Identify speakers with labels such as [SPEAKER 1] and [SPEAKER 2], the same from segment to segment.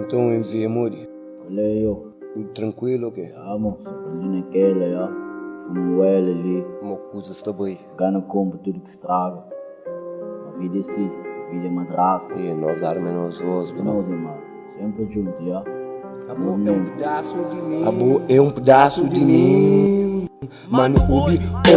[SPEAKER 1] Então enviei-me.
[SPEAKER 2] Olha eu.
[SPEAKER 1] Tudo tranquilo, ok?
[SPEAKER 2] Amo, só ali naquela, já. Fumo ela ali.
[SPEAKER 1] Uma coisa está bem.
[SPEAKER 2] Gana compra tudo que estraga. A vida é assim, a vida é madraça.
[SPEAKER 1] E nós armas nós voz,
[SPEAKER 2] Nós, irmão, sempre junto, já.
[SPEAKER 1] Amor é um pedaço de mim. Amor é um pedaço de mim. Mano,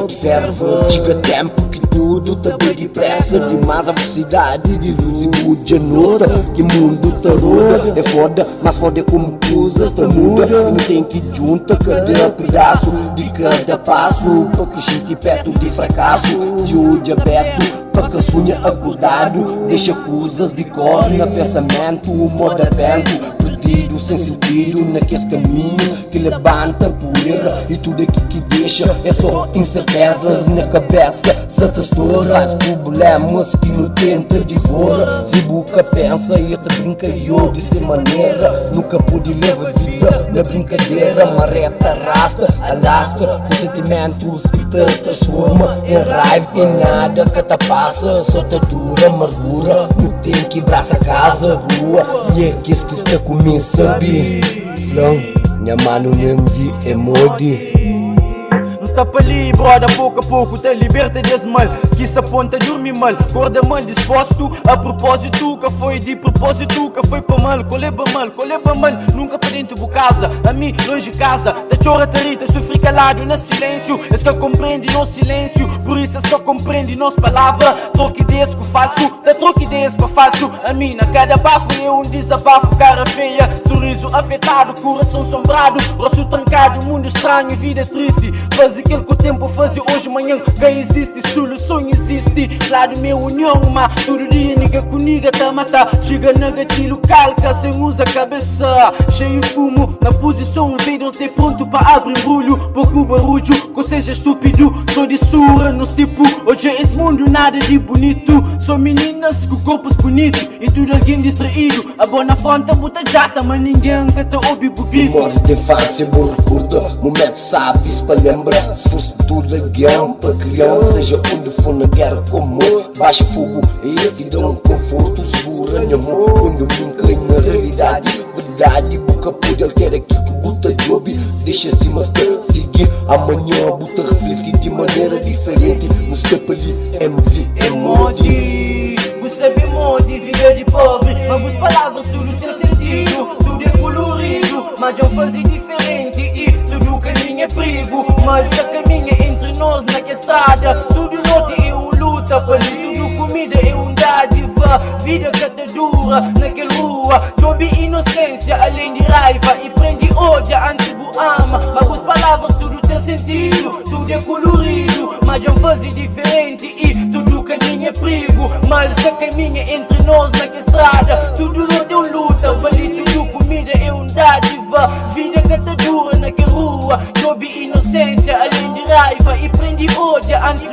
[SPEAKER 1] observa. Chega tempo que tudo tá bem depressa. Demais a velocidade de luz e muda nota. Que mundo tá roda. É foda, mas foda é como coisas tá muda. Não tem que junta cada pedaço de cada passo. Pra que chique perto de fracasso. De olho aberto. Pra que sonha acordado. Deixa coisas de cor na pensamento. O modo aberto. Perdido, sem sentido, naqueles caminhos que levanta poeira. E tudo aqui que deixa é só incertezas na cabeça. Se te estoura, problemas que não tenta devora. Se boca pensa e te brinca e eu dessa maneira. Nunca pude levar vida na brincadeira. Marreta, arrasta, alastra com sentimentos que te transforma em raiva. E nada que te passa, só te dura amargura. Não tem que braçar casa, rua. E é que está comigo, sabe? Flão, minha mano nem me emode.
[SPEAKER 3] Está para ali, brother, pouco a pouco te liberta desse mal. Que se aponta a dormir mal, acorda mal disposto. A propósito, que foi de propósito, que foi para mal, coleba mal, nunca para dentro de casa. A mim, longe de casa, te chora, te rita, sofri calado no silêncio. És que compreende nosso silêncio, por isso é só compreende nossa palavra. Troque ideias com falso, te troque ideias para falso. A mim, na cada bafo, eu desabafo, cara feia. Sorriso afetado, coração assombrado, rosto trancado, mundo estranho e vida triste. Faz aquilo que o tempo faz hoje, manhã que existe, solução existe. Lado meu união, mas todo dia nigga com nigga tá matar. Chega na gatilho, calca, sem usa cabeça. Cheio de fumo, na posição vídeos de pronto para abrir embrulho. Pouco barulho, que seja estúpido. Sou de surra nos tipo, hoje esse mundo nada de bonito. São meninas com corpos bonitos e tudo alguém distraído. A boa na fronte, bota jata, mas ninguém que te ouve buguito.
[SPEAKER 1] Memórias de infância, bom recorda. Momentos sábios para lembrar. Se fosse tudo legal para criança, seja onde for na guerra como baixa fogo, é esse que dá um conforto seguro em amor. Quando me inclino na realidade, verdade, boca pode alterar aquilo que bota job. Deixa-se mas seguir, amanhã bota refletir de maneira diferente. No step ali, MV, emode.
[SPEAKER 3] Você sabe mode, vida de pobre, mas as palavras tudo tem sentido. Tudo é colorido, mas já faz diferente. E tudo caminho é perigo, mas a caminha entre nós naquela estrada. Tudo norte é luta, para tudo comida é dádiva. Vida que te dura naquela rua. Job inocência, além de raiva. E prende ódio antes do ama. Mas as palavras tudo tem sentido. Tudo é colorido, mas já faz diferente. E tudo caminho é perigo, mas a caminha entre nós naquela estrada. Tudo norte é luta, para tudo comida é dádiva. Vida que te dura naquela rua. Job inocência, além de raiva. E prende ódio antes